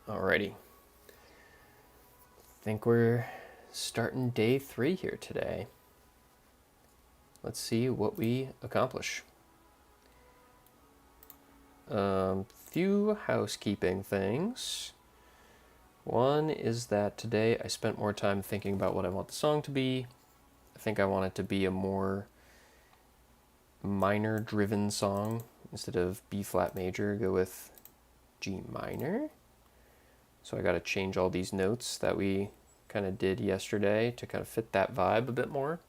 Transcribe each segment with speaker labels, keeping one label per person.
Speaker 1: Alrighty. Think we're starting day 3 here today. Let's see what we accomplish. Few housekeeping things. One is that today I spent more time thinking about what I want the song to be. I think I want it to be a more minor driven song. Instead of B flat major, go with G minor. So I got to change all these notes that we kind of did yesterday to kind of fit that vibe a bit more.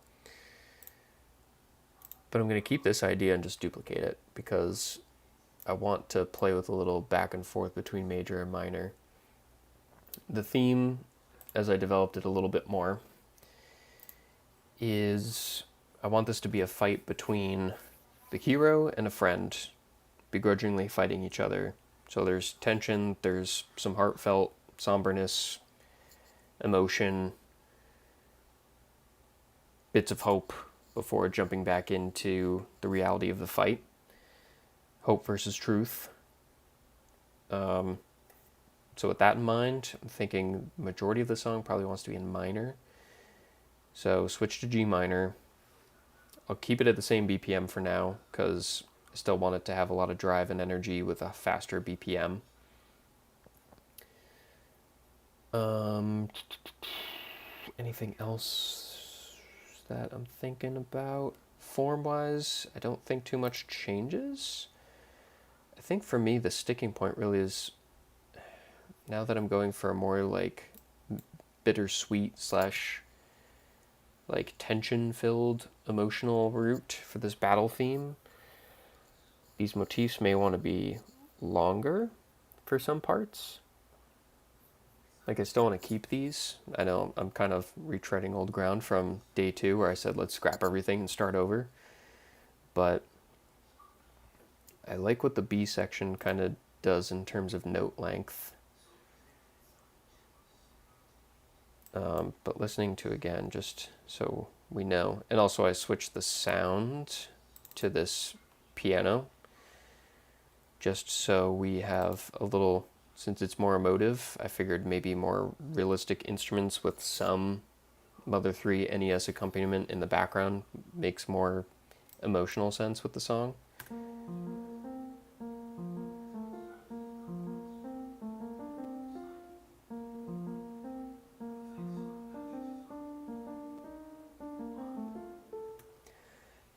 Speaker 1: But I'm going to keep this idea and just duplicate it because I want to play with a little back and forth between major and minor. The theme, as I developed it a little bit more, is I want this to be a fight between the hero and a friend, begrudgingly fighting each other. So there's tension, there's some heartfelt somberness, emotion, bits of hope before jumping back into the reality of the fight. Hope versus truth. So with that in mind, I'm thinking majority of the song probably wants to be in minor. So switch to G minor. I'll keep it at the same BPM for now because I still want it to have a lot of drive and energy with a faster BPM. Anything else that I'm thinking about? Form-wise, I don't think too much changes. I think for me, the sticking point really is, now that I'm going for a more like bittersweet slash like tension-filled emotional route for this battle theme, these motifs may want to be longer for some parts. Like I still want to keep these. I know I'm kind of retreading old ground from day 2 where I said let's scrap everything and start over. But I like what the B section kind of does in terms of note length. But listening to again, just so we know. And also I switched the sound to this piano, just so we have a little, since it's more emotive, I figured maybe more realistic instruments with some Mother 3 NES accompaniment in the background makes more emotional sense with the song.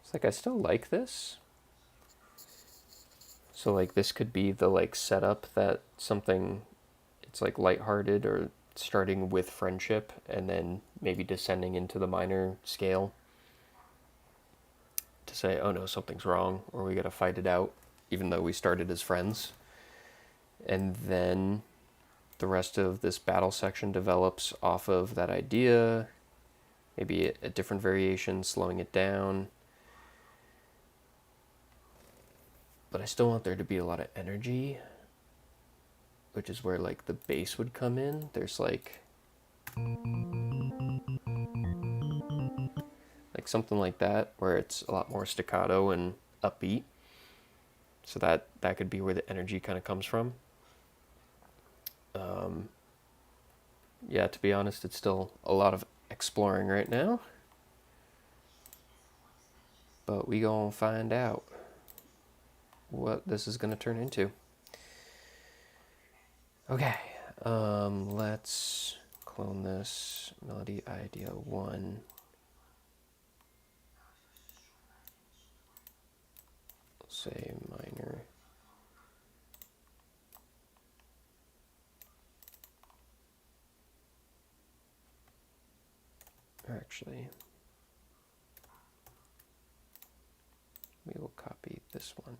Speaker 1: It's like I still like this. So like this could be the like setup that something, it's like lighthearted or starting with friendship and then maybe descending into the minor scale to say, oh no, something's wrong or we gotta fight it out even though we started as friends. And then the rest of this battle section develops off of that idea, maybe a different variation, slowing it down. But I still want there to be a lot of energy, which is where like the bass would come in. There's like something like that where it's a lot more staccato and upbeat. So that could be where the energy kind of comes from. Yeah, to be honest, it's still a lot of exploring right now. But we gonna find out what this is gonna turn into. Okay, let's clone this melody idea 1. Say minor. Actually, we will copy this one.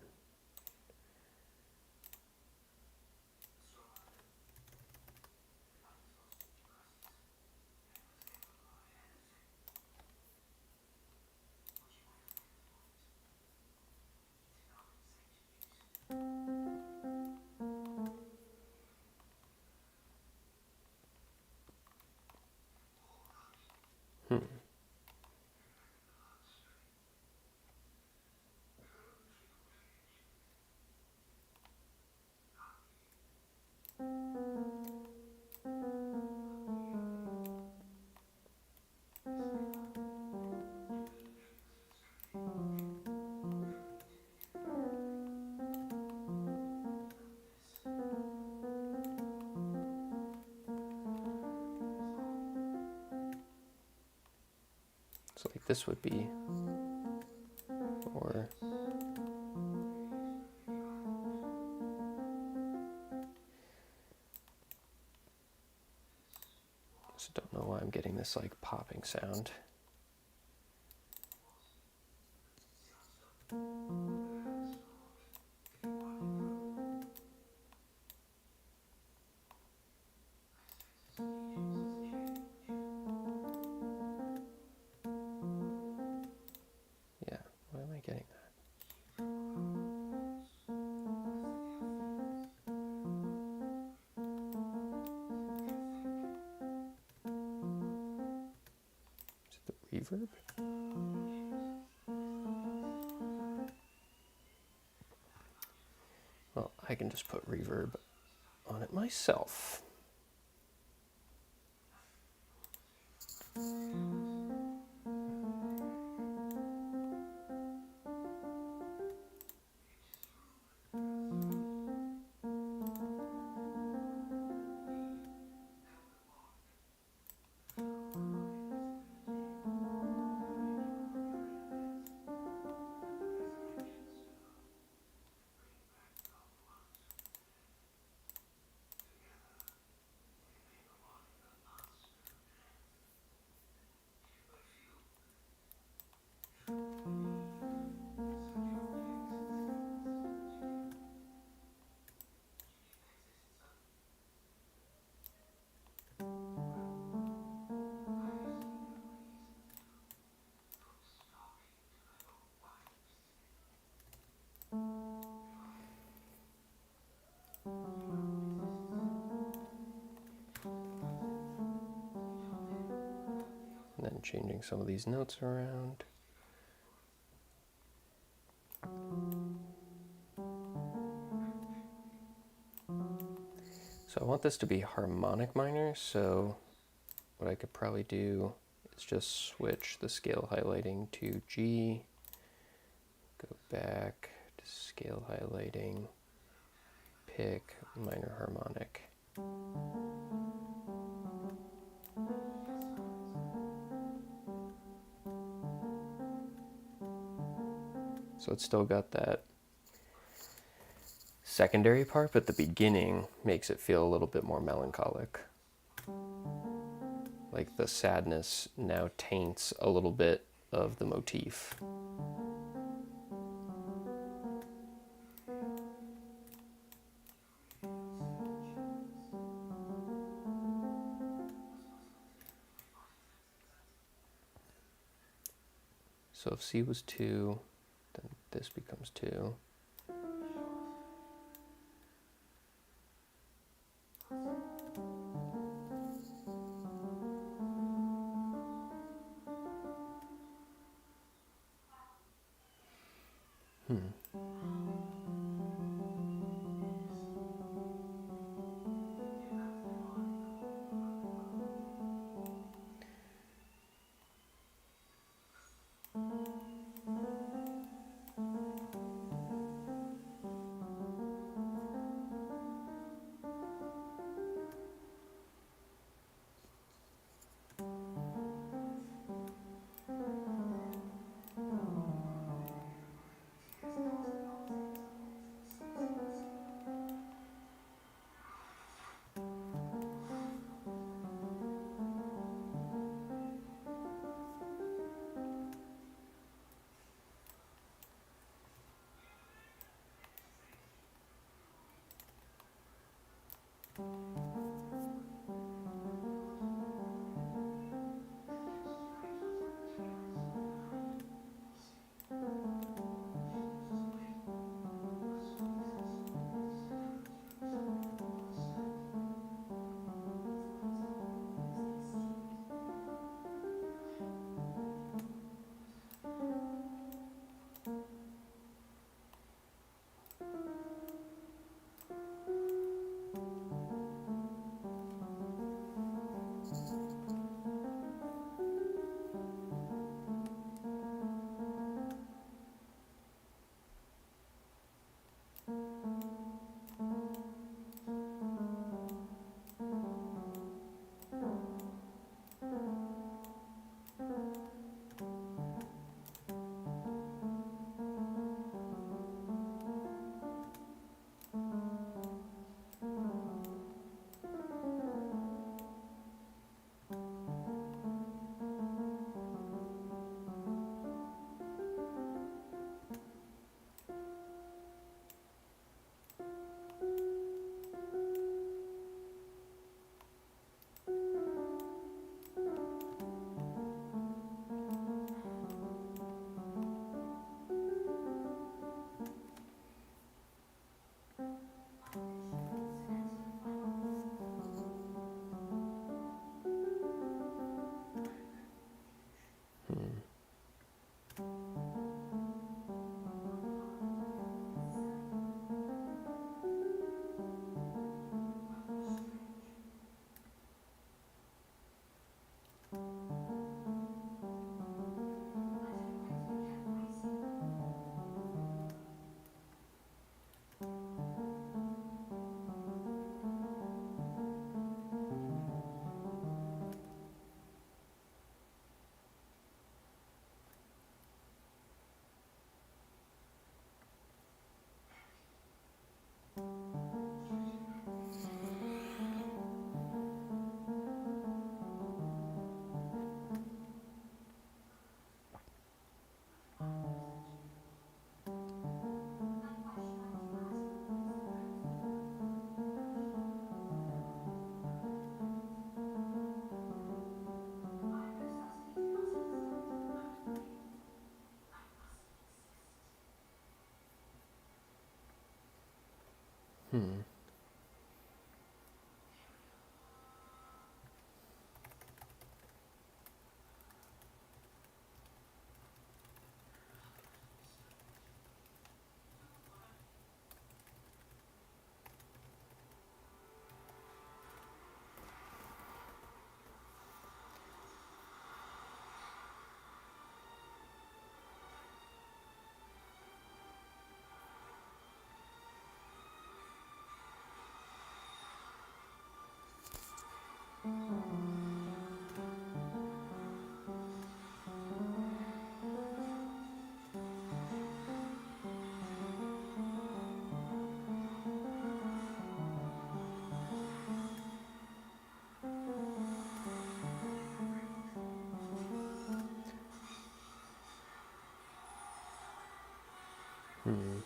Speaker 1: like this would be, or just don't know why I'm getting this like popping sound. Yeah, why am I getting that? Is it the reverb? Well, I can just put reverb on it myself. And then changing some of these notes around. So I want this to be harmonic minor, so what I could probably do is just switch the scale highlighting to G, go back to scale highlighting, pick minor harmonic. So it's still got that secondary part, but the beginning makes it feel a little bit more melancholic. Like the sadness now taints a little bit of the motif. So if C was 2, then this becomes 2. Hmm. Hmm.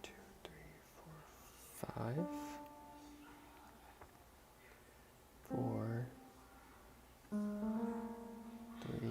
Speaker 1: Two, three, four, 5, 4, 3.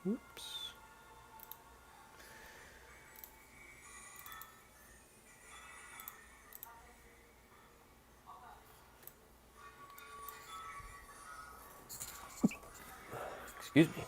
Speaker 1: Oops. Excuse me.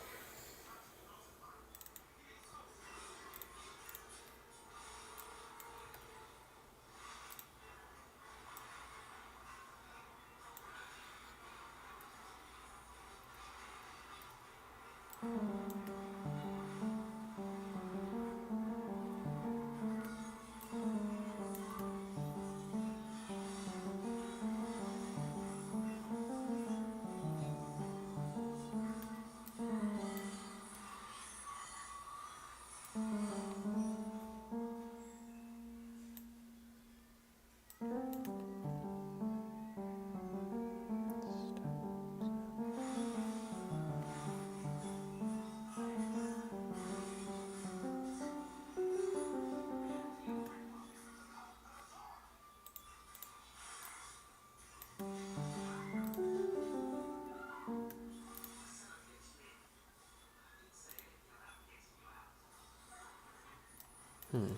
Speaker 1: That's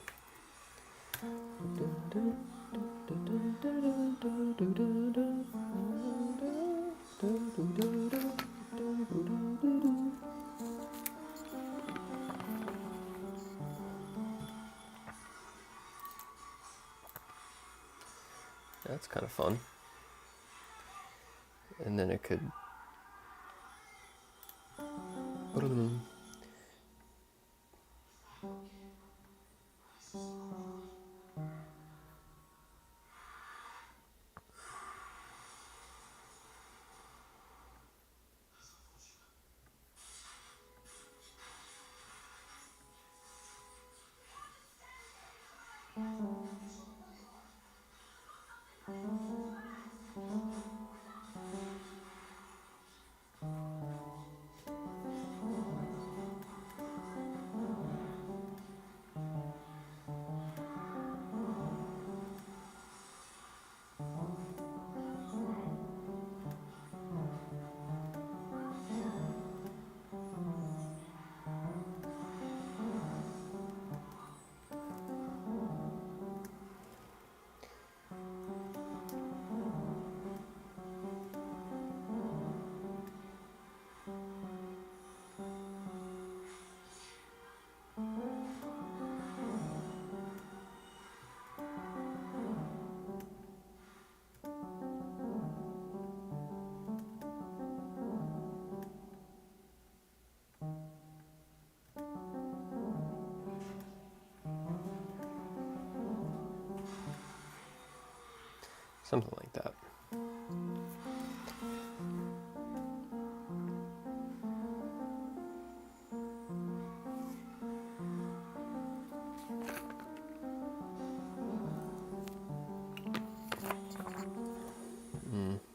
Speaker 1: kind of fun. And then it could... Something like that.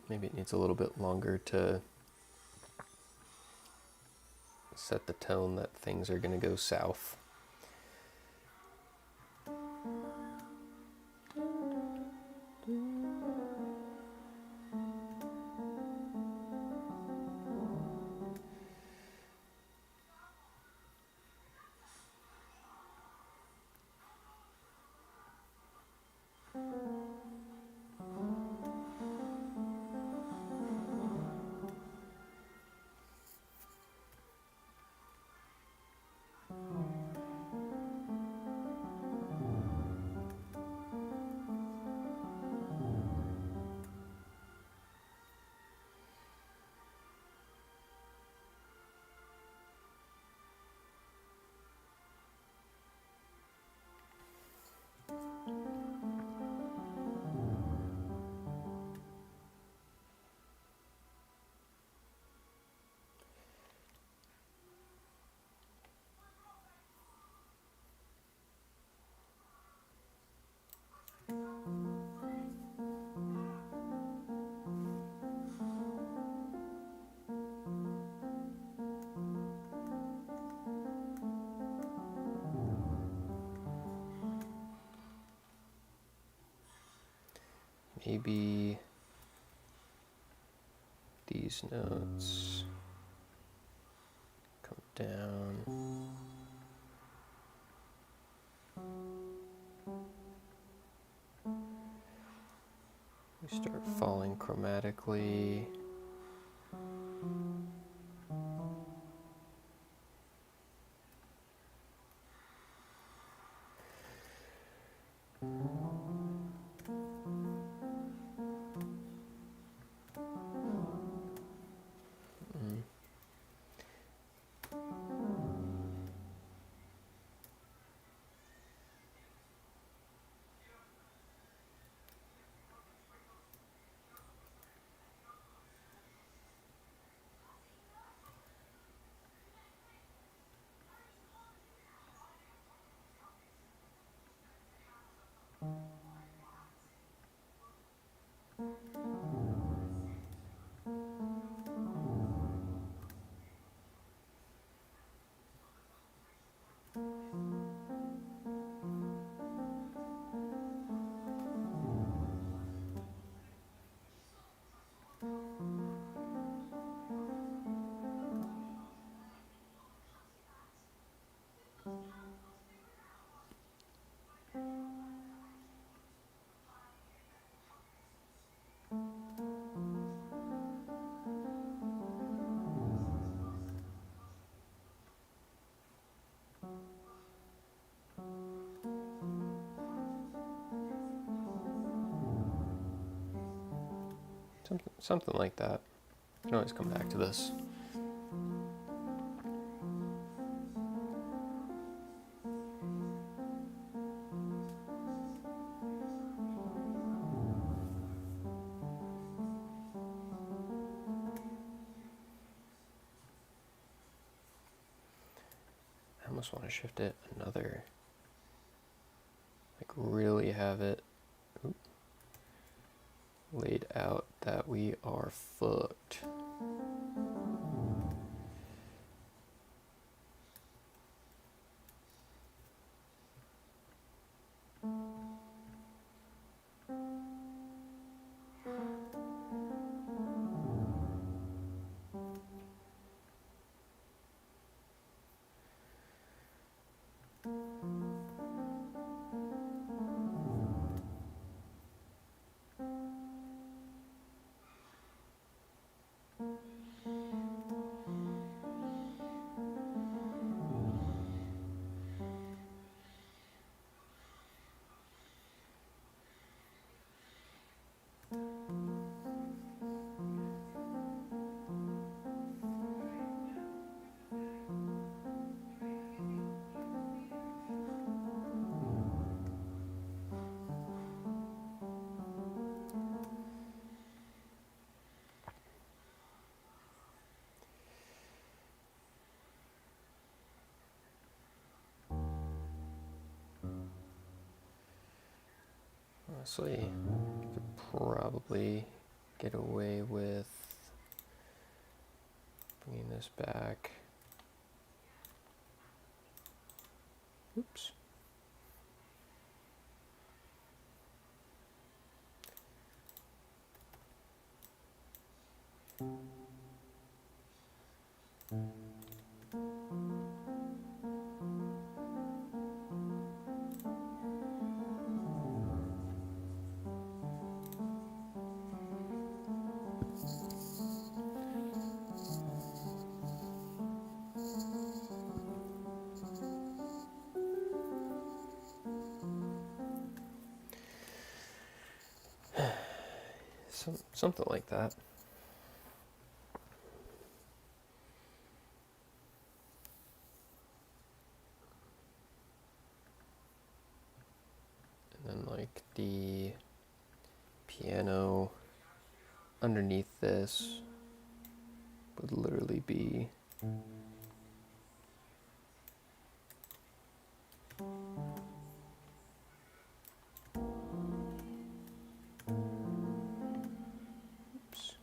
Speaker 1: Maybe it needs a little bit longer to set the tone that things are going to go south. Maybe these notes come down. We start falling chromatically. Something like that. I can always come back to this. I almost want to shift it another, like really have it laid out that we are fucked. Honestly, you could probably get away with bringing this back. Oops. Something like that. And then like the piano underneath this would literally be oops.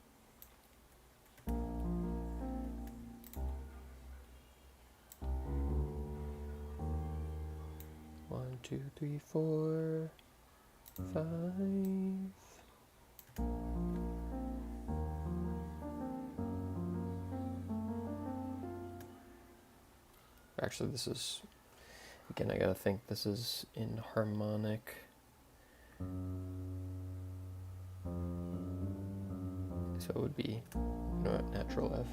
Speaker 1: 1, 2, 3, 4, 5. Actually, this is, again, I gotta think this is in harmonic. So it would be, natural F.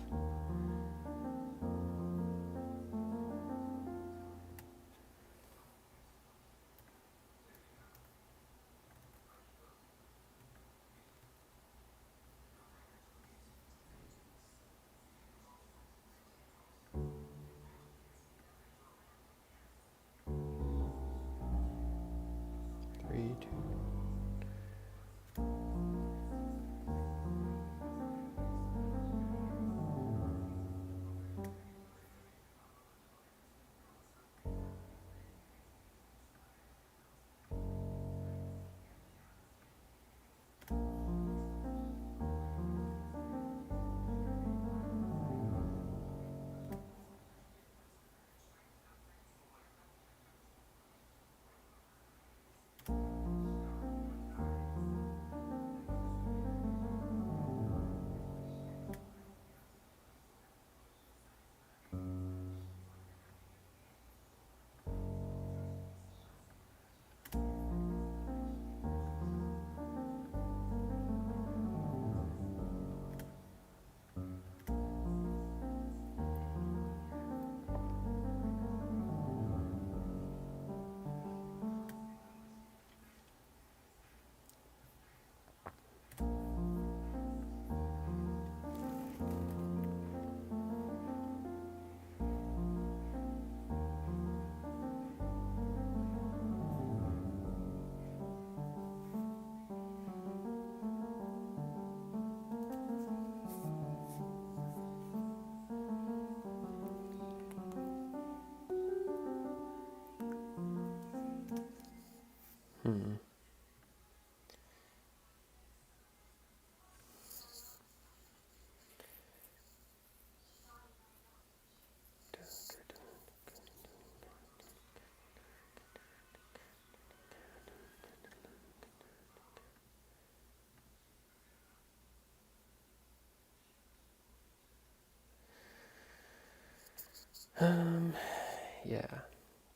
Speaker 1: Yeah,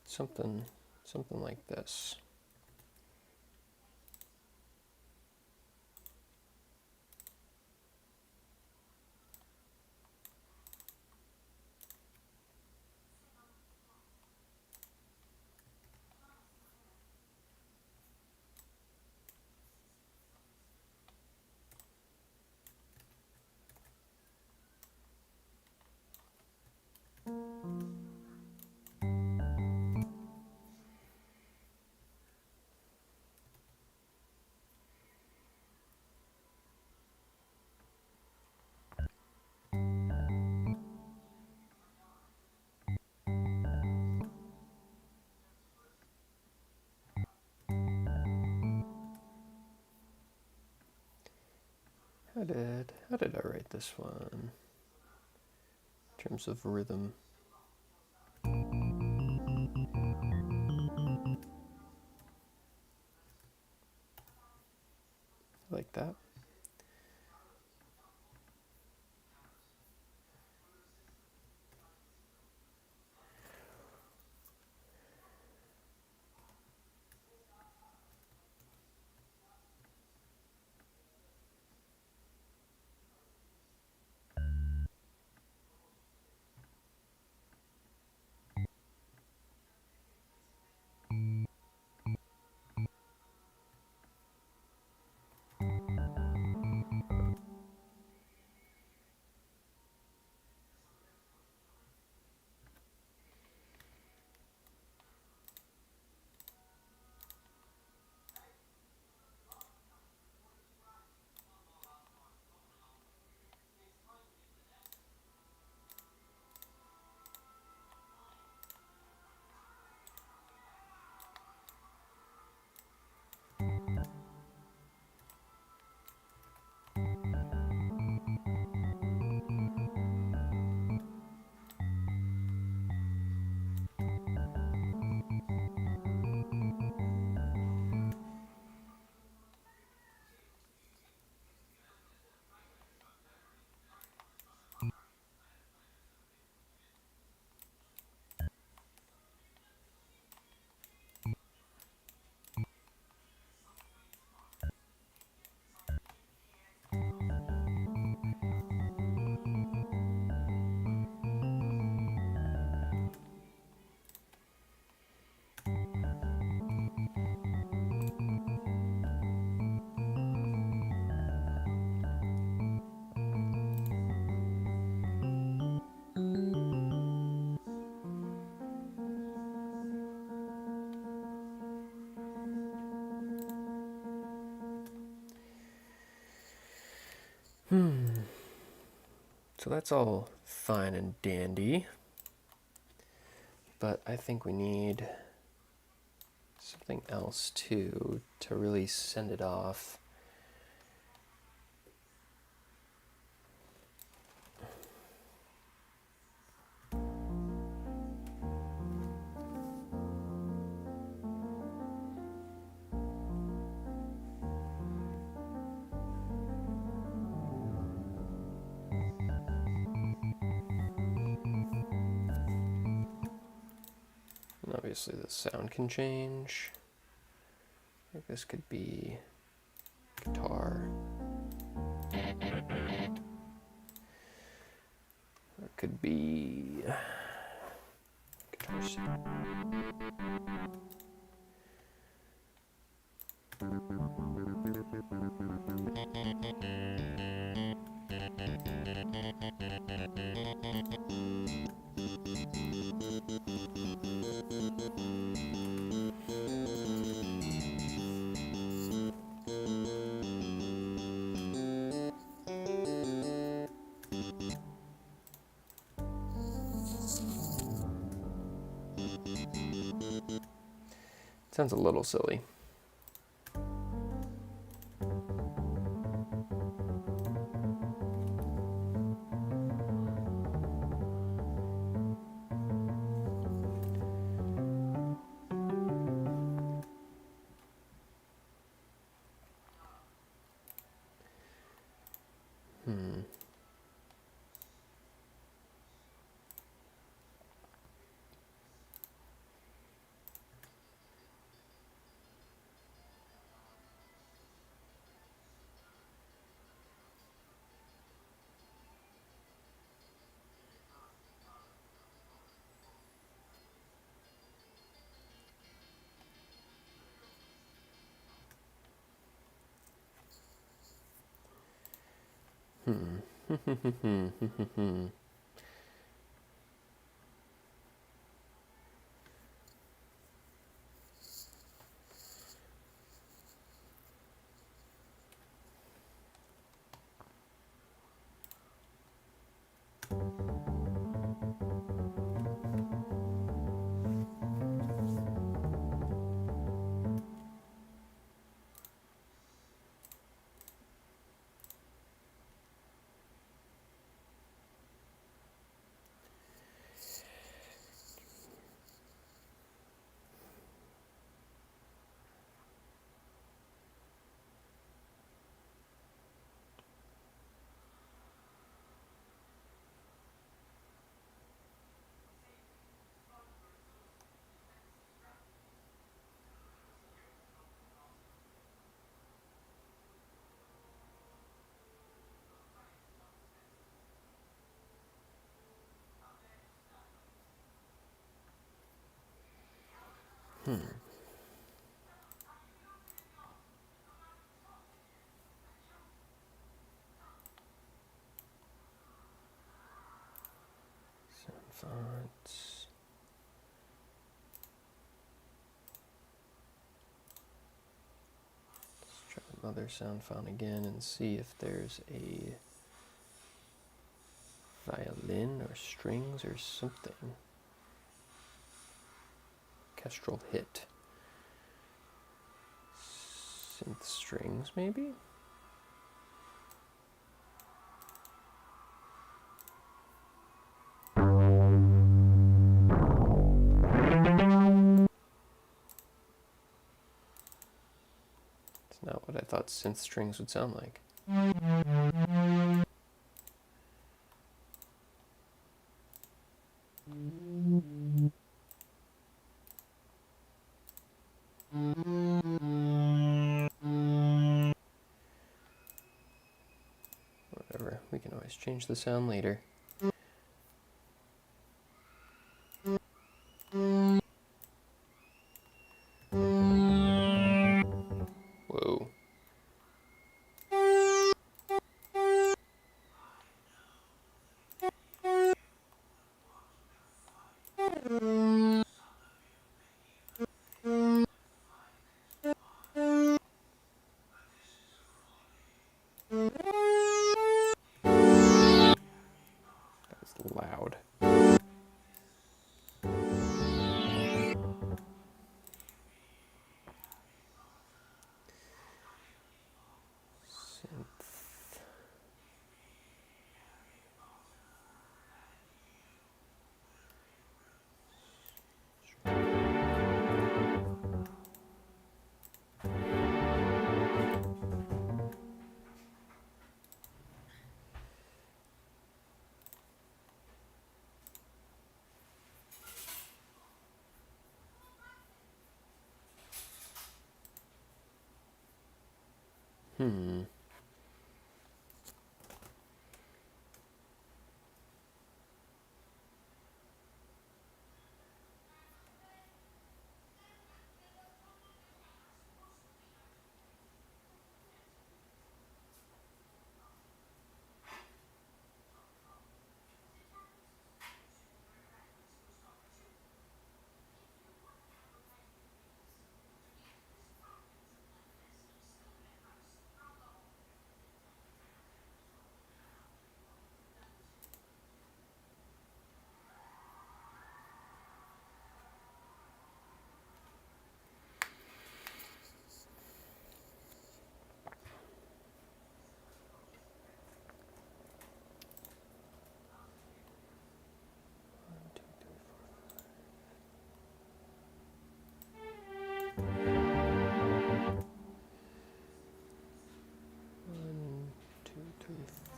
Speaker 1: something like this. How did I write this one in terms of rhythm? Like that. So that's all fine and dandy, but I think we need something else too to really send it off. And obviously the sound can change. Like this could be guitar. It could be guitar C. Sounds a little silly. Fonts. Let's try the mother sound font again and see if there's a violin or strings or something. Kestrel hit. Synth strings, maybe? It's not what I thought synth strings would sound like. Whatever, we can always change the sound later. Whoa. That's loud. Hmm.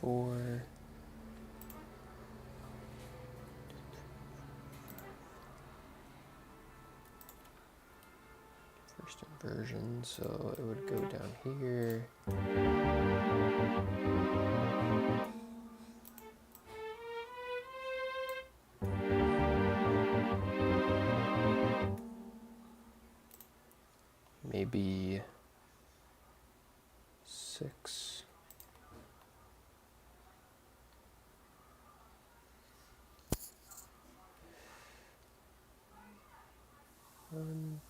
Speaker 1: Four. First inversion, so it would go down here. Maybe 6.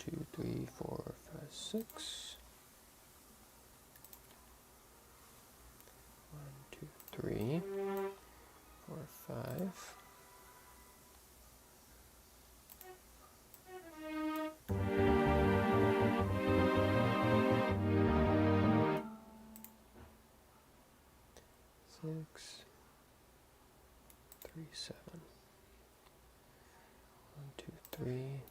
Speaker 1: 2, 3, 4, 5, 6. 1, 2, 3, 4, 5. Six, 3, 7. 1, 2, 3.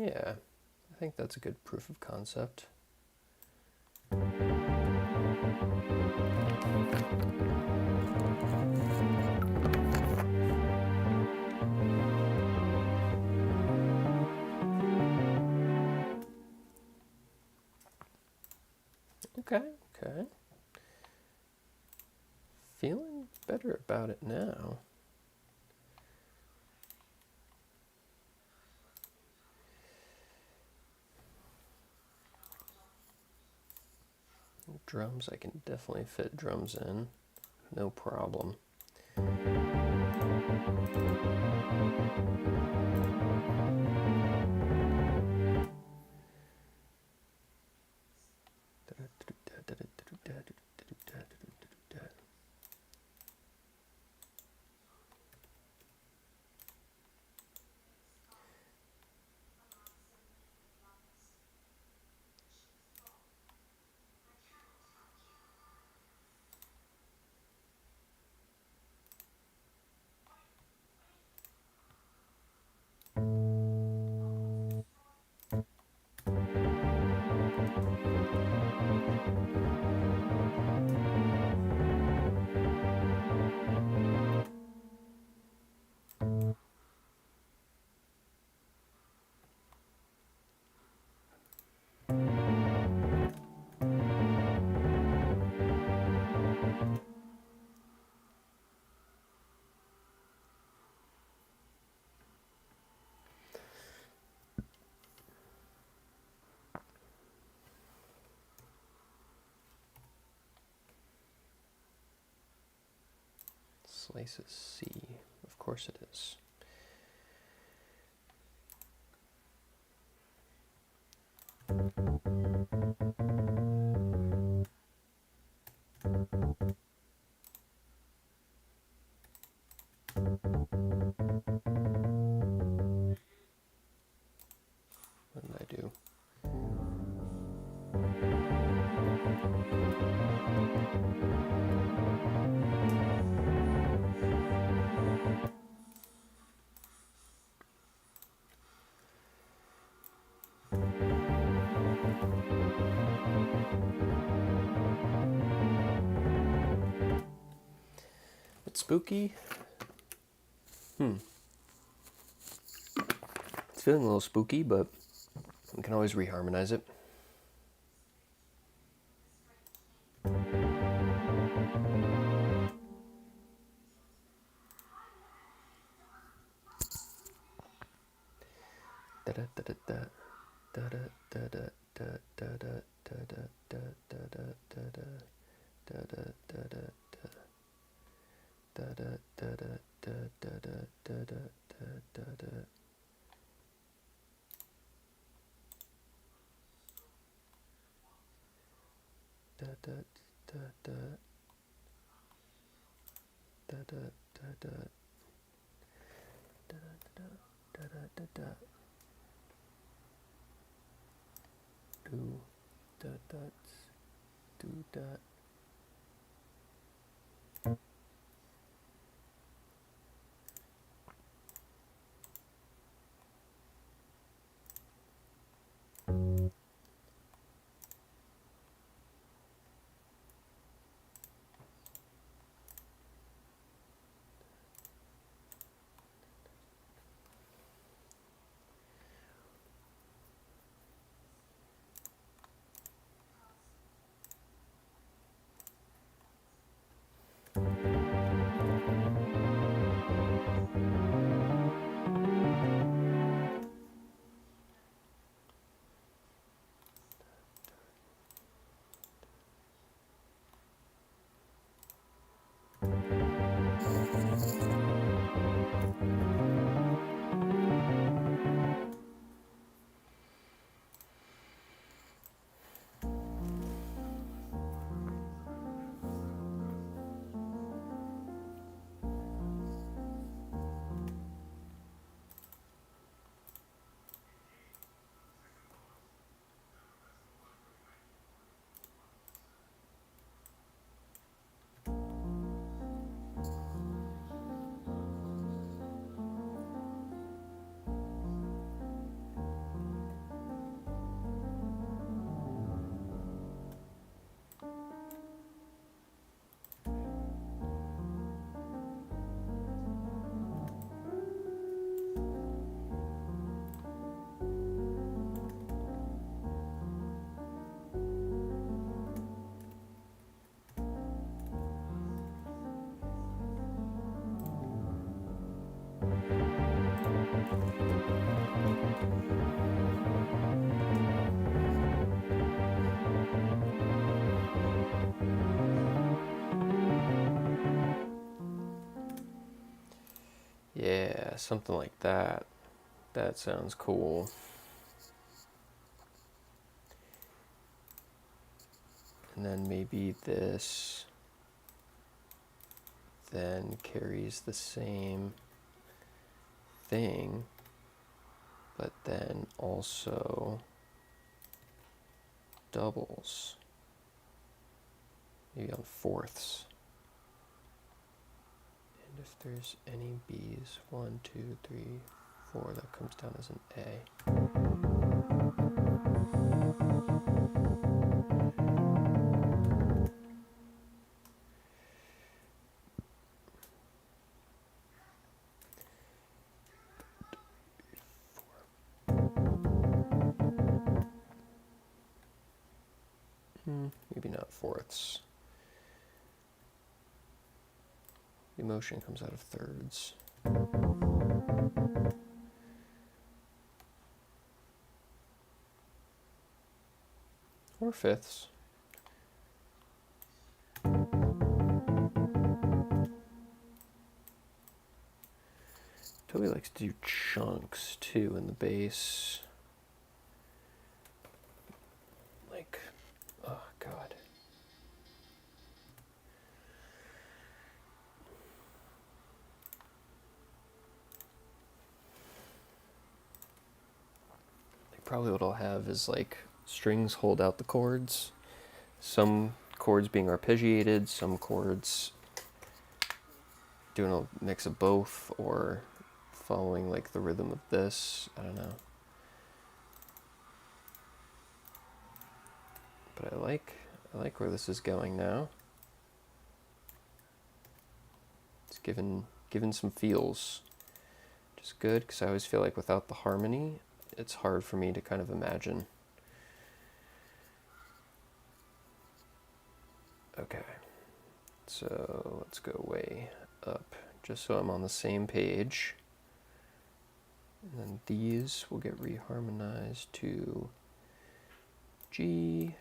Speaker 1: Yeah, I think that's a good proof of concept. Okay. Feeling better about it now. Drums, I can definitely fit drums in, no problem. Slices C. Of course it is. What did I do? It's spooky. It's feeling a little spooky, but we can always reharmonize it. Do that. Yeah, something like that. That sounds cool. And then maybe this then carries the same thing, but then also doubles, maybe on fourths. And if there's any B's, 1, 2, 3, 4, that comes down as an A. Maybe not fourths. The emotion comes out of thirds. Or fifths. Toby likes to do chunks too in the bass. Like, oh god. Like, probably what I'll have is like strings hold out the chords. Some chords being arpeggiated, some chords doing a mix of both, or following like the rhythm of this. I don't know. But I like where this is going now. It's given some feels, which is good, because I always feel like without the harmony, it's hard for me to kind of imagine. Okay, so let's go way up, just so I'm on the same page. And then these will get reharmonized to G.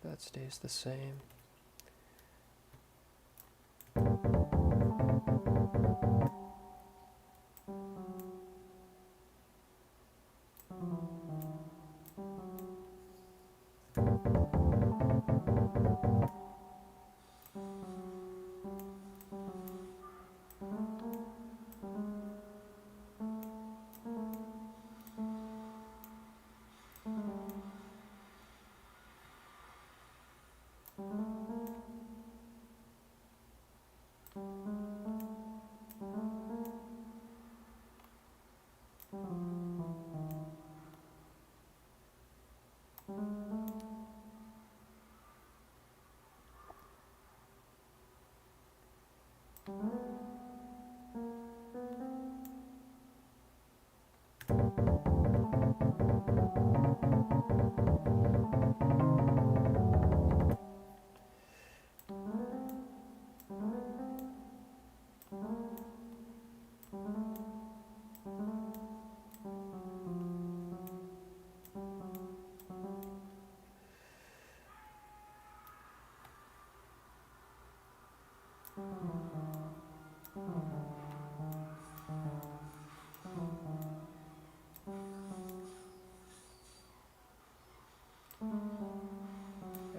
Speaker 1: That stays the same.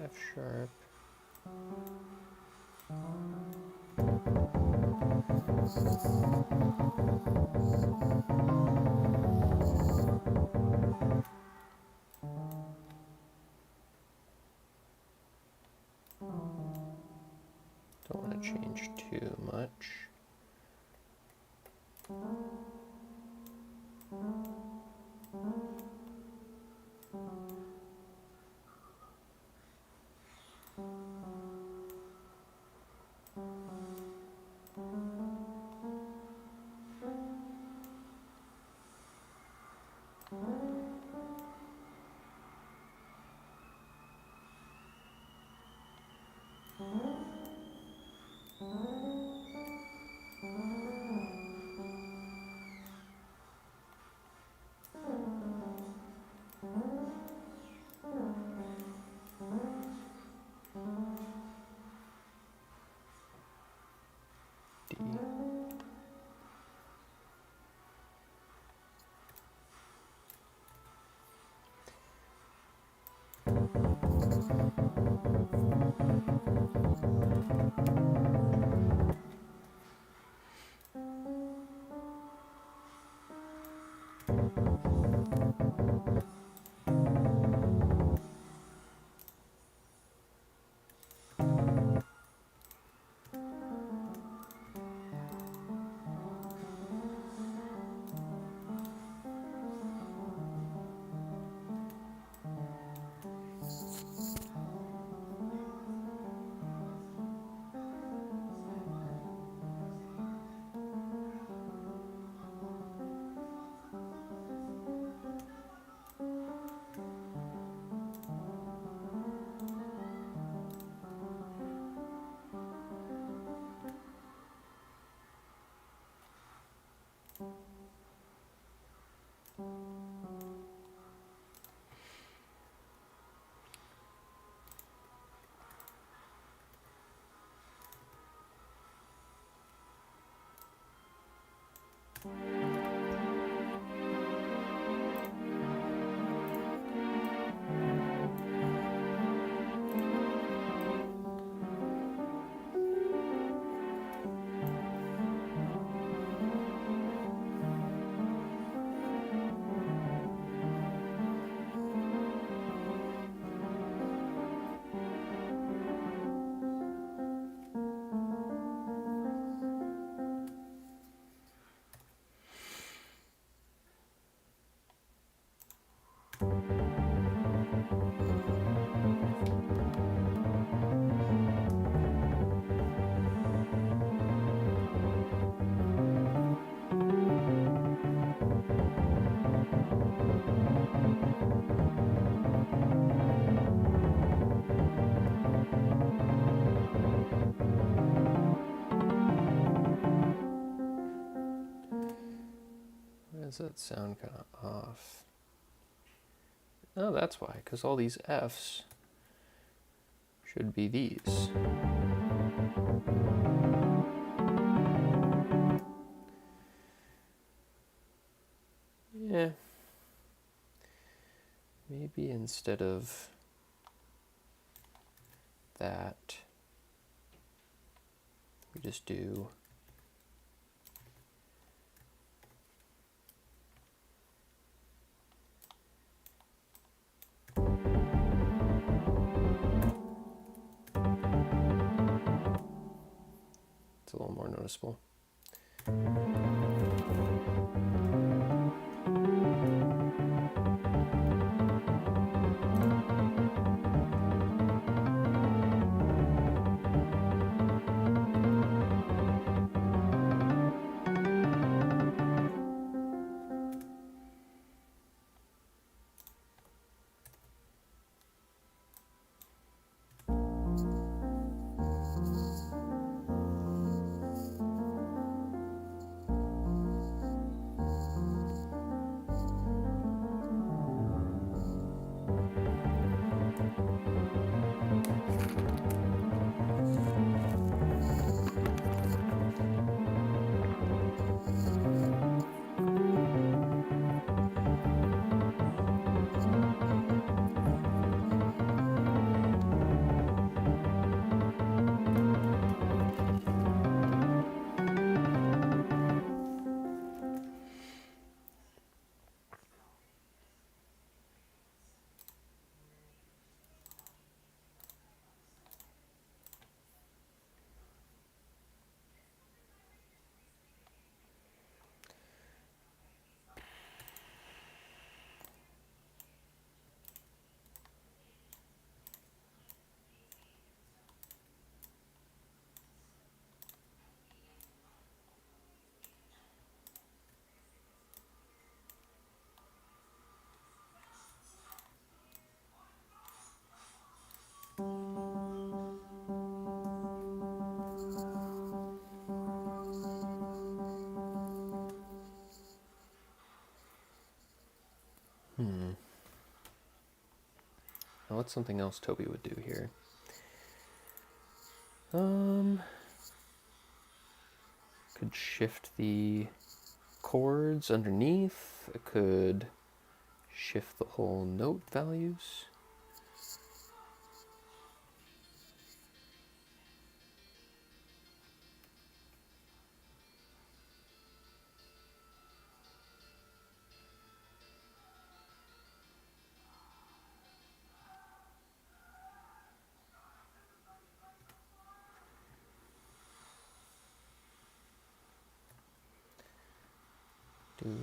Speaker 1: F sharp. Don't want to change too much. that sound kind of off? Oh, that's why, because all these Fs should be these. Yeah. Maybe instead of that, we just do it's a little more noticeable. Now what's something else Toby would do here? Could shift the chords underneath. It could shift the whole note values. Do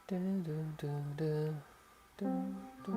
Speaker 1: da da da da da da.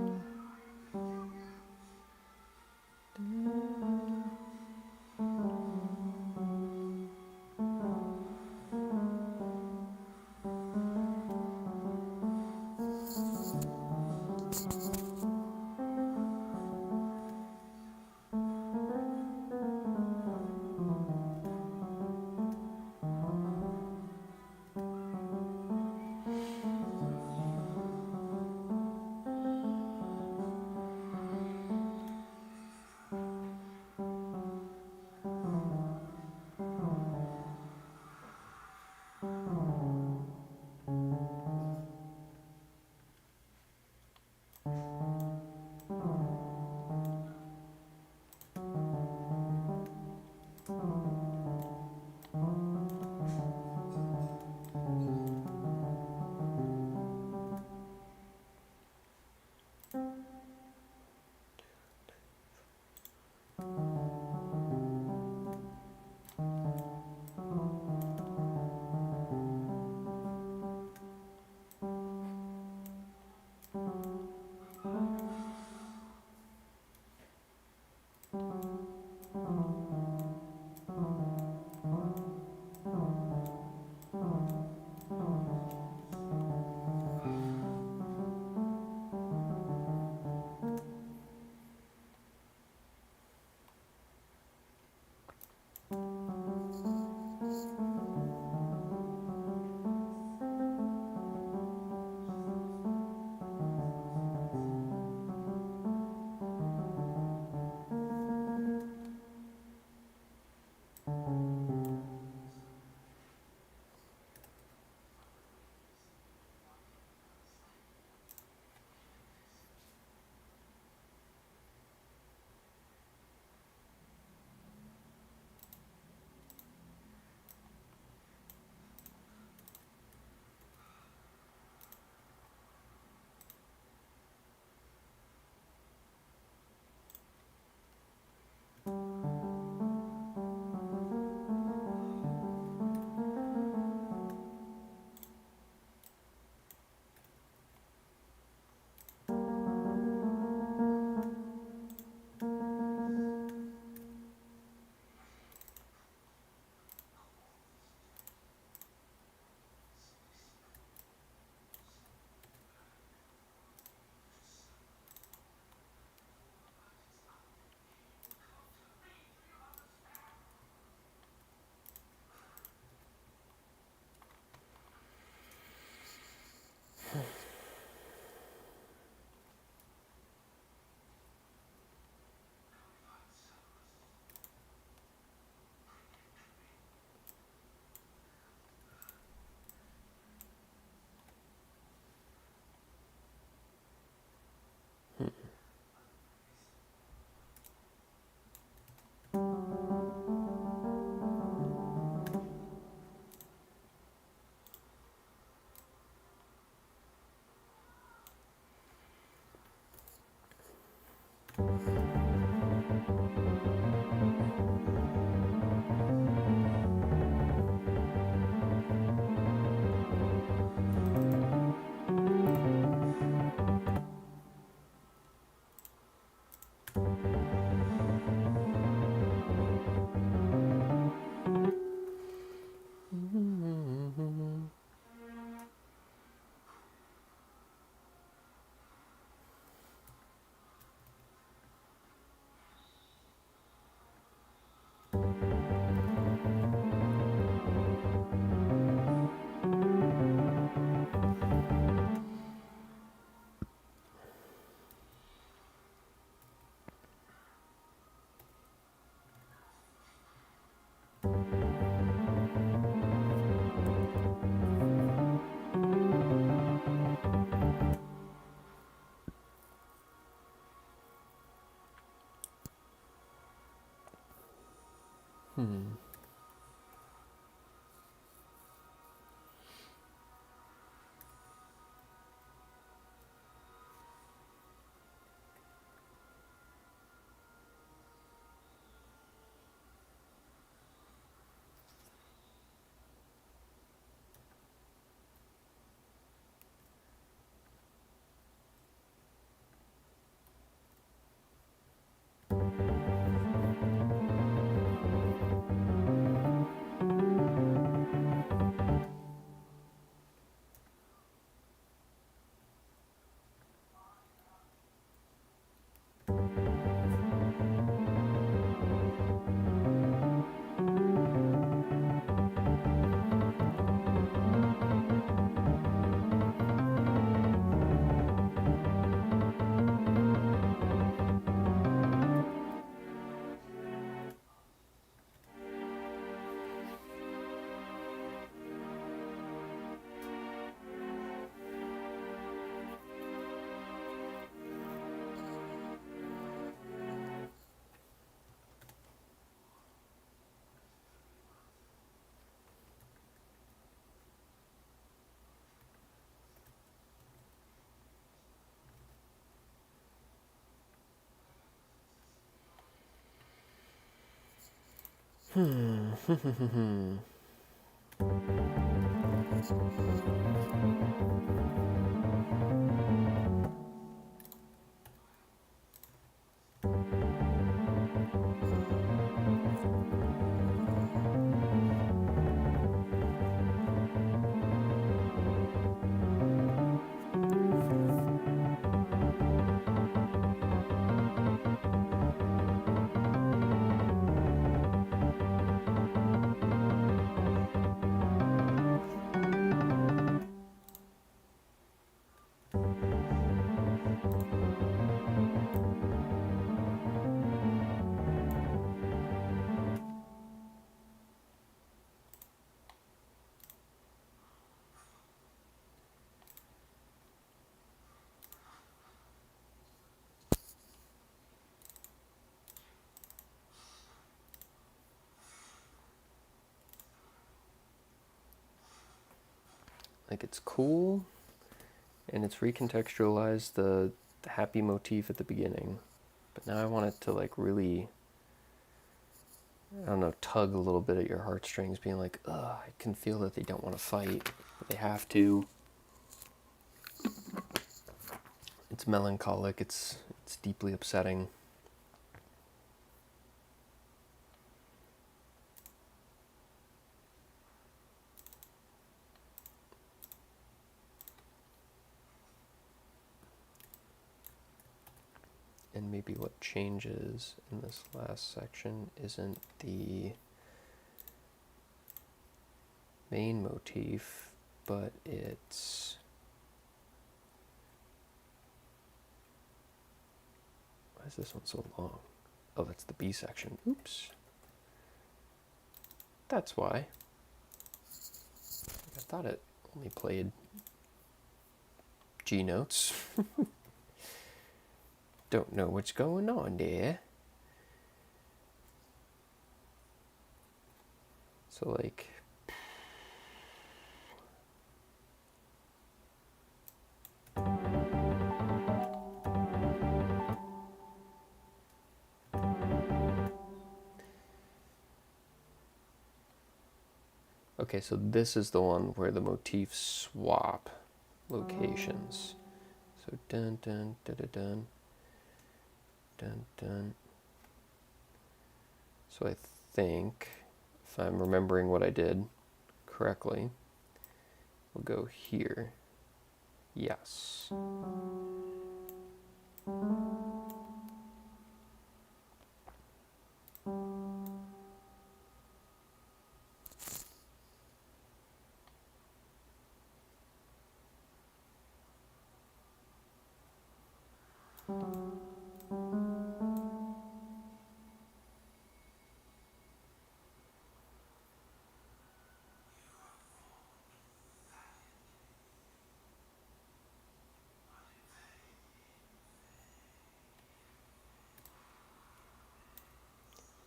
Speaker 1: Like, it's cool, and it's recontextualized the happy motif at the beginning. But now I want it to, like, really, I don't know, tug a little bit at your heartstrings, being like, ugh, I can feel that they don't want to fight, but they have to. It's melancholic, it's deeply upsetting. And maybe what changes in this last section isn't the main motif, but it's... Why is this one so long? Oh, that's the B section. Oops. That's why. I thought it only played G notes. Don't know what's going on there. So like, okay, so this is the one where the motifs swap locations. So dun dun dun dun dun dun dun. So I think, if I'm remembering what I did correctly, we'll go here. Yes.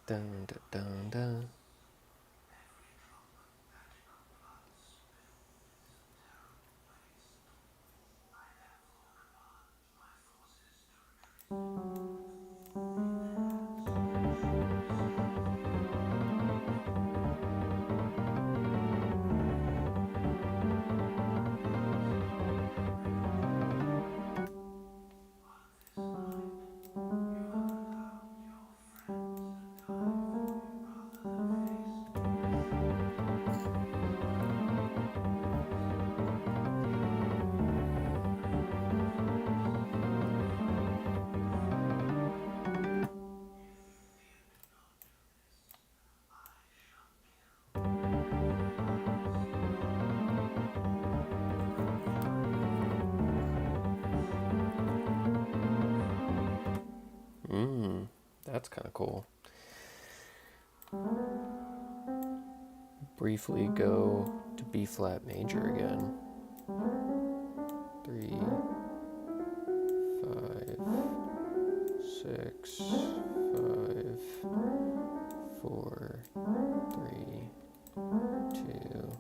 Speaker 1: Dun dun dun dun. That's kind of cool. Briefly go to B flat major again. 3, 5, 6, 5, 4, 3, 2.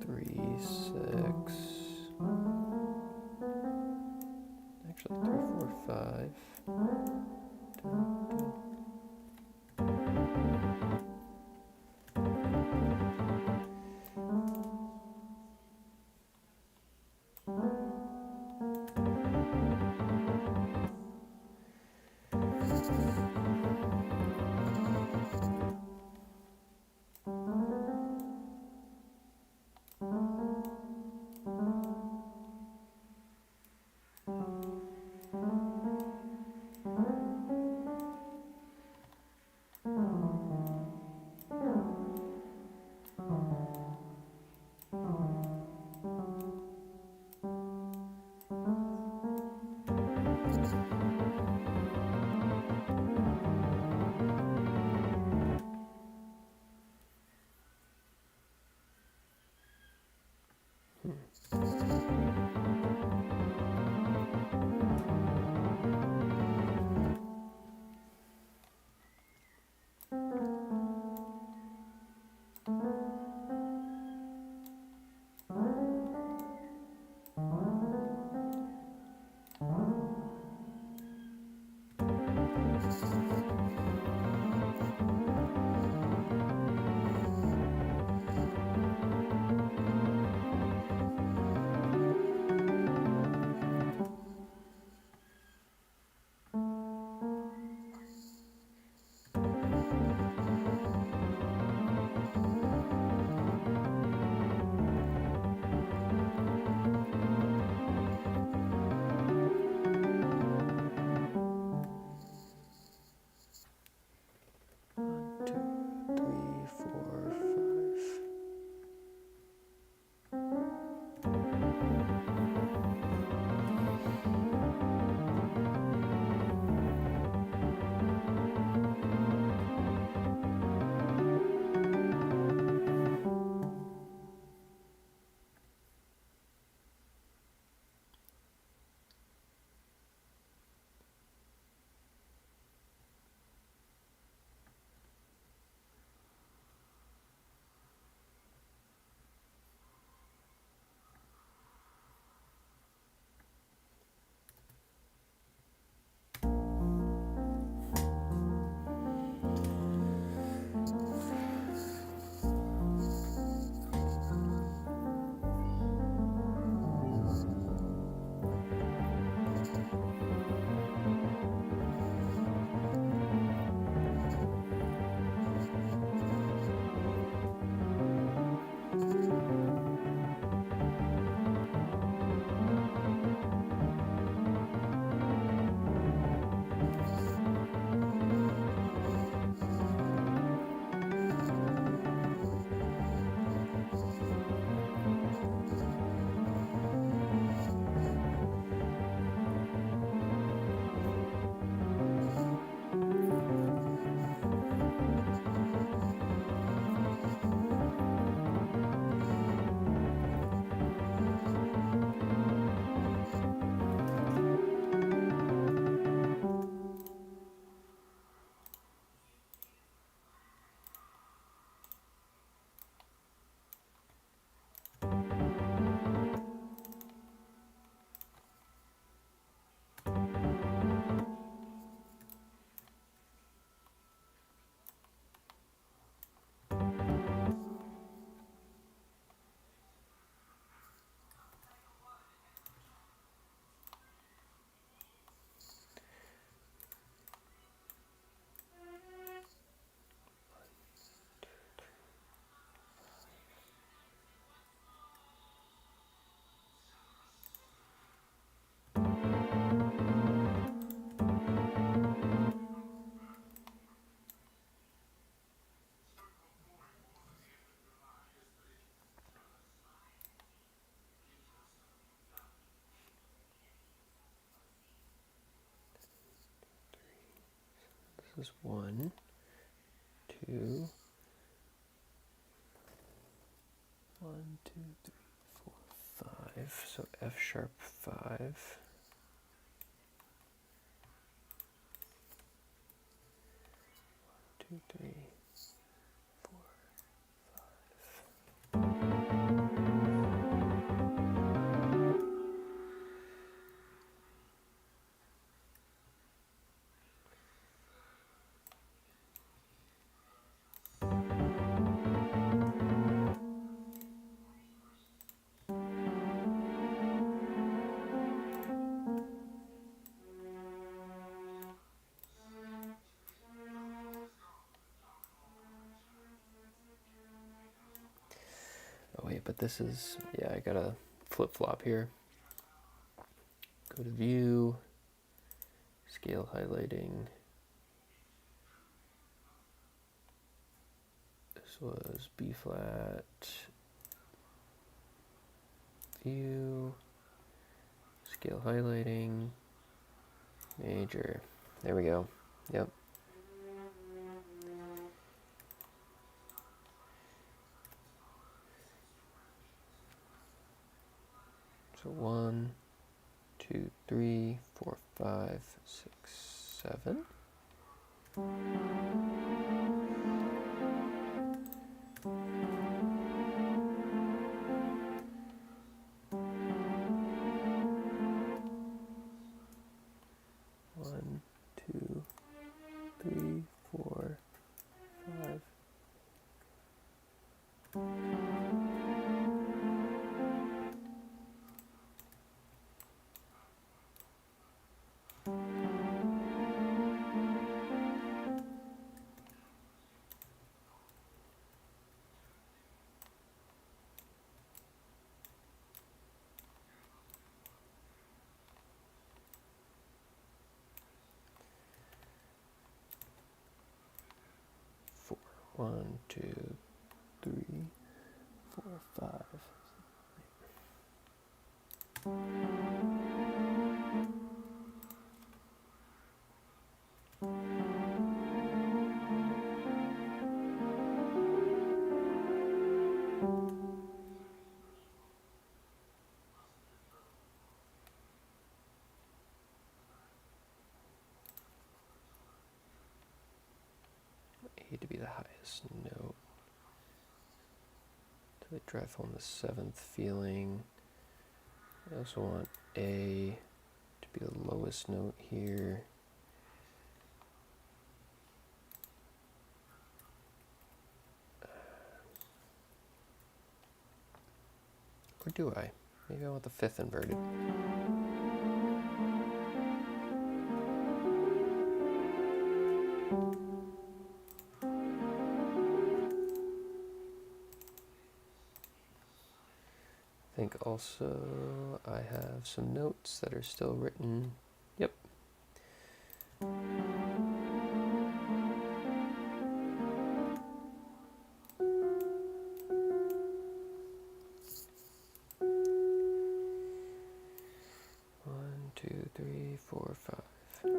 Speaker 1: Three, 6. Actually, 3, 4, 5. Dun, dun. This is 1, 2, 1, 2, 3, 4, 5. So F sharp 5. 2, 3, 4, 5. Oh wait, but this is, yeah, I gotta flip-flop here. Go to view, scale highlighting. This was B flat, view, scale highlighting, major. There we go. Yep. So 1, 2, 3, 4, 5, 6, 7. 1, 2, 3, 4, 5. Four. 1, 2, 3, 4, 5. A to be the highest note. To drive home the 7th feeling. I also want A to be the lowest note here. Or do I? Maybe I want the 5th inverted. I think also I have some notes that are still written. Yep. One, two, three, four, 5. 6.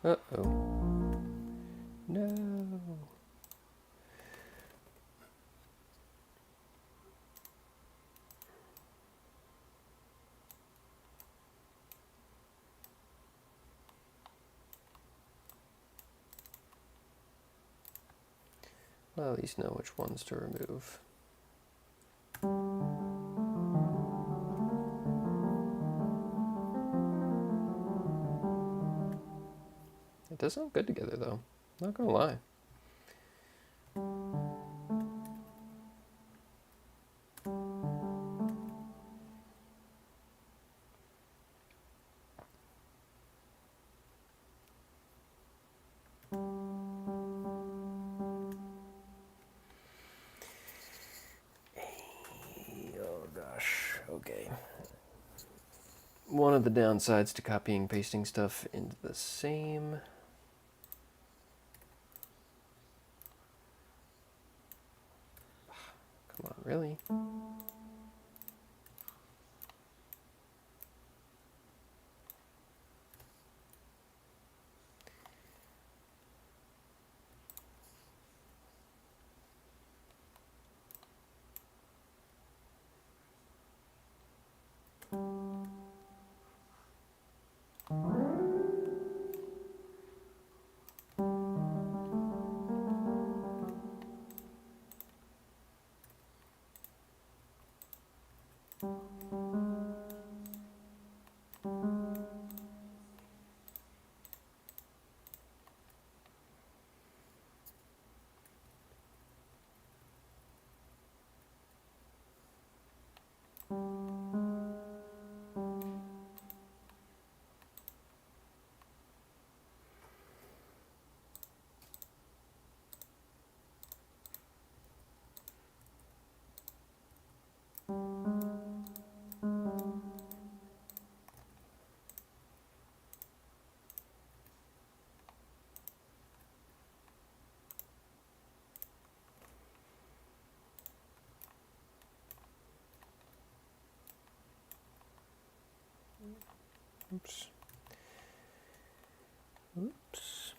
Speaker 1: Uh-oh. No. Well, at least know which ones to remove. It does sound good together, though. Not gonna lie. Oh gosh, okay. One of the downsides to copying and pasting stuff into the same. Come on, really? Oops. Oops.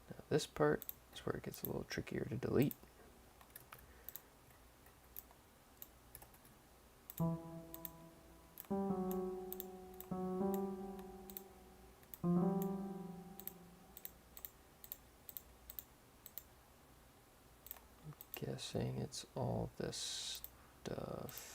Speaker 1: Now this part is where it gets a little trickier to delete. Guessing it's all this stuff.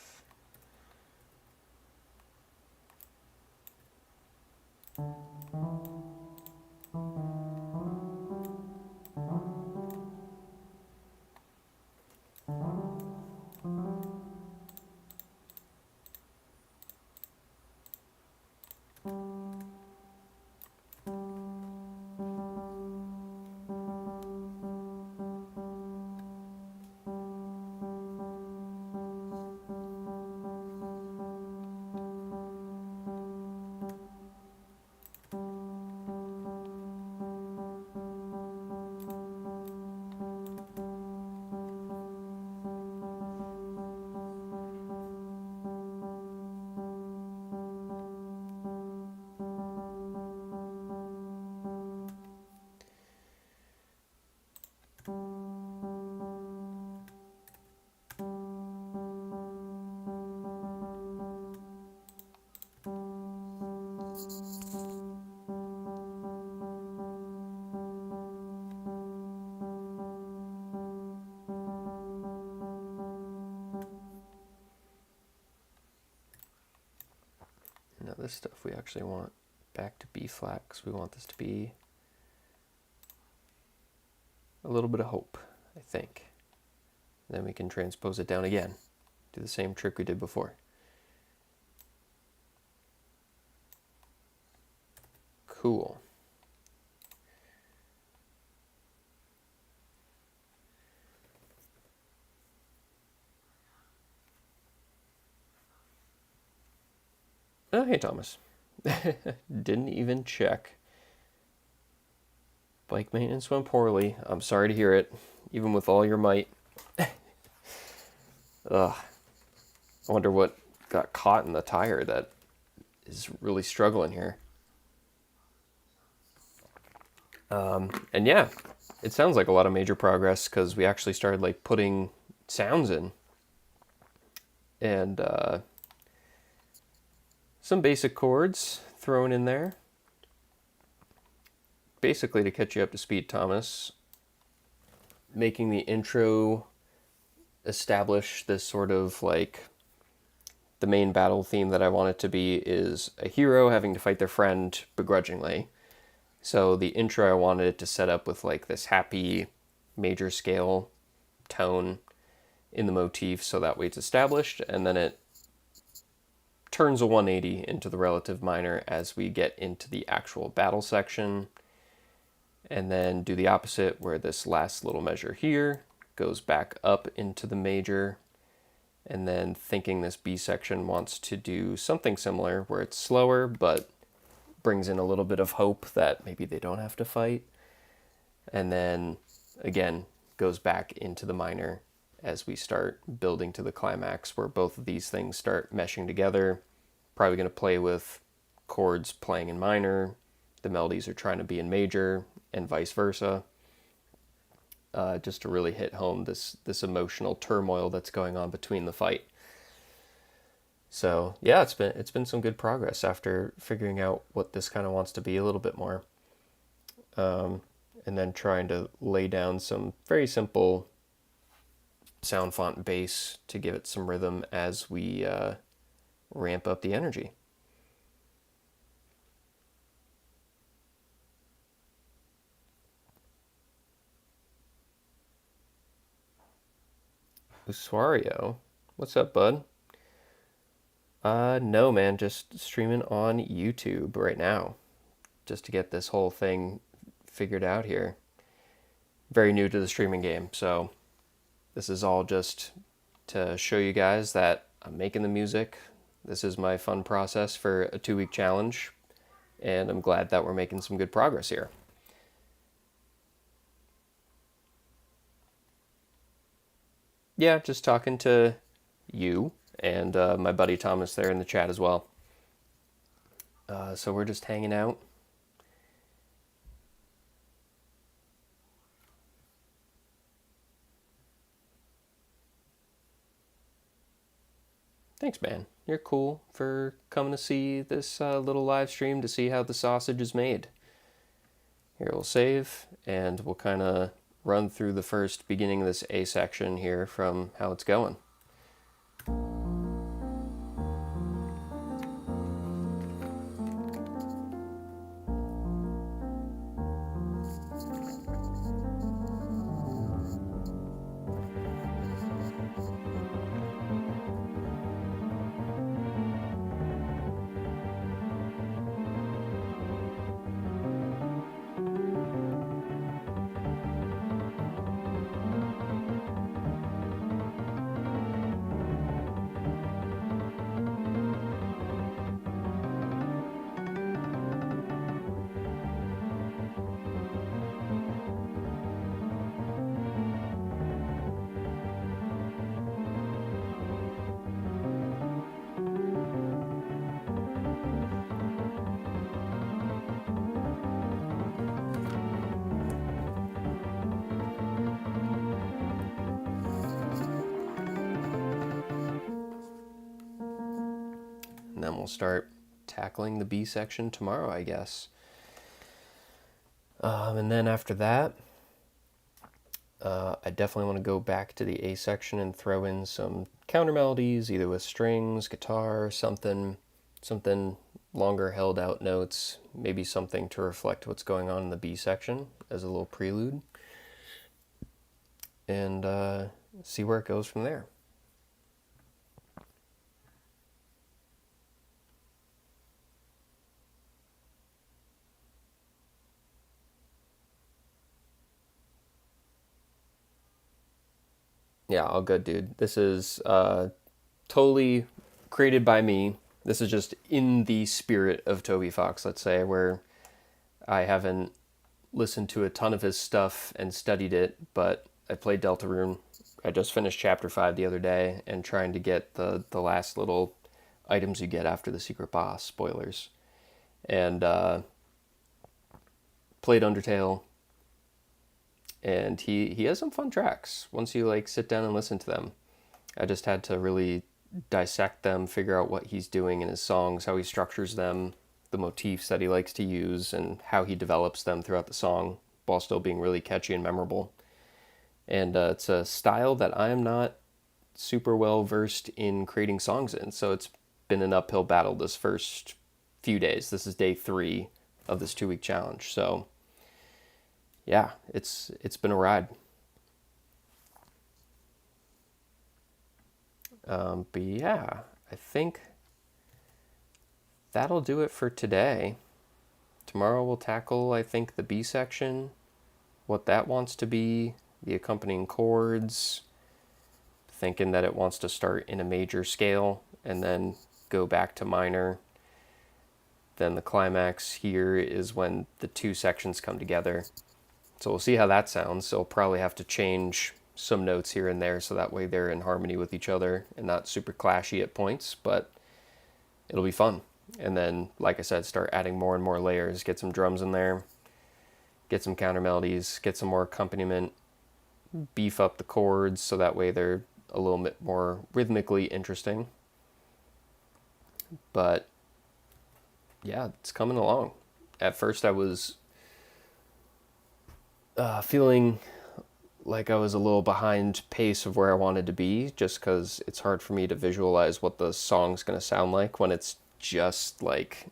Speaker 1: Now this stuff we actually want back to B flat because we want this to be a little bit of hope, I think. Then we can transpose it down again. Do the same trick we did before. Cool. Oh, hey, Thomas. Didn't even check. Bike maintenance went poorly. I'm sorry to hear it, even with all your might. Ugh. I wonder what got caught in the tire that is really struggling here. And yeah, it sounds like a lot of major progress because we actually started like putting sounds in. And some basic chords thrown in there. Basically to catch you up to speed, Thomas, making the intro establish this sort of like the main battle theme that I want it to be is a hero having to fight their friend begrudgingly. So the intro, I wanted it to set up with like this happy major scale tone in the motif so that way it's established, and then it turns a 180 into the relative minor as we get into the actual battle section, and then do the opposite where this last little measure here goes back up into the major, and then thinking this B section wants to do something similar where it's slower but brings in a little bit of hope that maybe they don't have to fight, and then again goes back into the minor as we start building to the climax where both of these things start meshing together. Probably going to play with chords playing in minor, the melodies are trying to be in major, and vice versa, just to really hit home this emotional turmoil that's going on between the fight. So yeah, it's been some good progress after figuring out what this kind of wants to be a little bit more, and then trying to lay down some very simple sound font bass to give it some rhythm as we ramp up the energy. Usuario, what's up, bud? No, man, just streaming on YouTube right now, just to get this whole thing figured out here. Very new to the streaming game, so this is all just to show you guys that I'm making the music. This is my fun process for a 2-week challenge, and I'm glad that we're making some good progress here. Yeah, just talking to you and my buddy Thomas there in the chat as well. So we're just hanging out. Thanks, man. You're cool for coming to see this little live stream to see how the sausage is made. Here, we'll save, and we'll kind of run through the first beginning of this A section here from how it's going. And then we'll start tackling the B section tomorrow, I guess. And then after that, I definitely want to go back to the A section and throw in some counter melodies, either with strings, guitar, something longer held out notes, maybe something to reflect what's going on in the B section as a little prelude, and see where it goes from there. Yeah, all good, dude. This is totally created by me. This is just in the spirit of Toby Fox, let's say, where I haven't listened to a ton of his stuff and studied it, but I played Deltarune. I just finished Chapter 5 the other day and trying to get the last little items you get after the secret boss, spoilers. And played Undertale, and he has some fun tracks once you like sit down and listen to them. I just had to really dissect them, figure out what he's doing in his songs, how he structures them, the motifs that he likes to use, and how he develops them throughout the song while still being really catchy and memorable. And it's a style that I am not super well versed in creating songs in, so it's been an uphill battle this first few days. This is day 3 of this 2-week challenge, so yeah, it's been a ride. But yeah, I think that'll do it for today. Tomorrow we'll tackle, I think, the B section, what that wants to be, the accompanying chords, thinking that it wants to start in a major scale and then go back to minor. Then the climax here is when the 2 sections come together. So we'll see how that sounds. So we'll probably have to change some notes here and there so that way they're in harmony with each other and not super clashy at points, but it'll be fun. And then, like I said, start adding more and more layers, get some drums in there, get some counter melodies, get some more accompaniment, beef up the chords so that way they're a little bit more rhythmically interesting. But yeah, it's coming along. At first I was feeling like I was a little behind pace of where I wanted to be, just because it's hard for me to visualize what the song's going to sound like when it's just like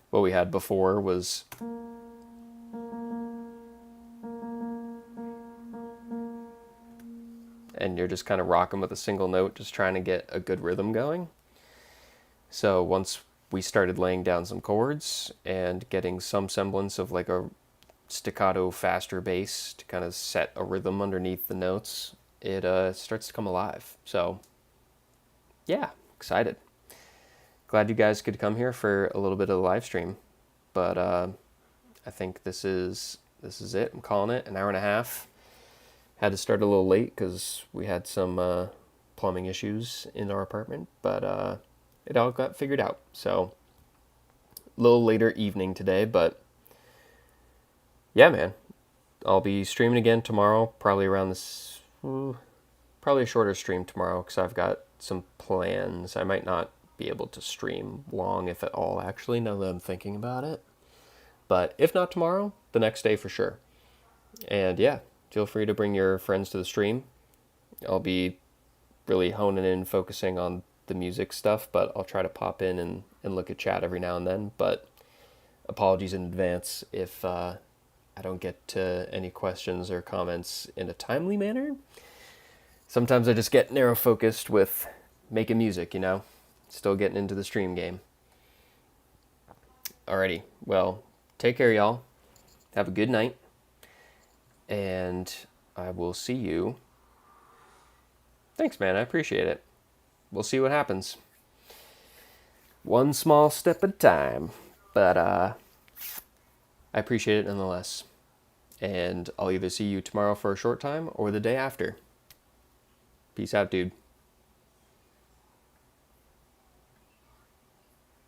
Speaker 1: what we had before was and you're just kind of rocking with a single note, just trying to get a good rhythm going. So once we started laying down some chords and getting some semblance of like a staccato, faster bass to kind of set a rhythm underneath the notes, it starts to come alive. So yeah, excited. Glad you guys could come here for a little bit of the live stream. But I think this is it. I'm calling it an hour and a half. Had to start a little late because we had some plumbing issues in our apartment, but it all got figured out. So a little later evening today, but yeah, man. I'll be streaming again tomorrow, probably around this, probably a shorter stream tomorrow because I've got some plans. I might not be able to stream long, if at all, actually, now that I'm thinking about it. But if not tomorrow, the next day for sure. And yeah, feel free to bring your friends to the stream. I'll be really honing in, focusing on the music stuff, but I'll try to pop in and look at chat every now and then. But apologies in advance if I don't get to any questions or comments in a timely manner. Sometimes I just get narrow focused with making music, you know? Still getting into the stream game. Alrighty, well, take care, y'all. Have a good night. And I will see you. Thanks, man. I appreciate it. We'll see what happens. One small step at a time. But I appreciate it nonetheless. And I'll either see you tomorrow for a short time or the day after. Peace out, dude.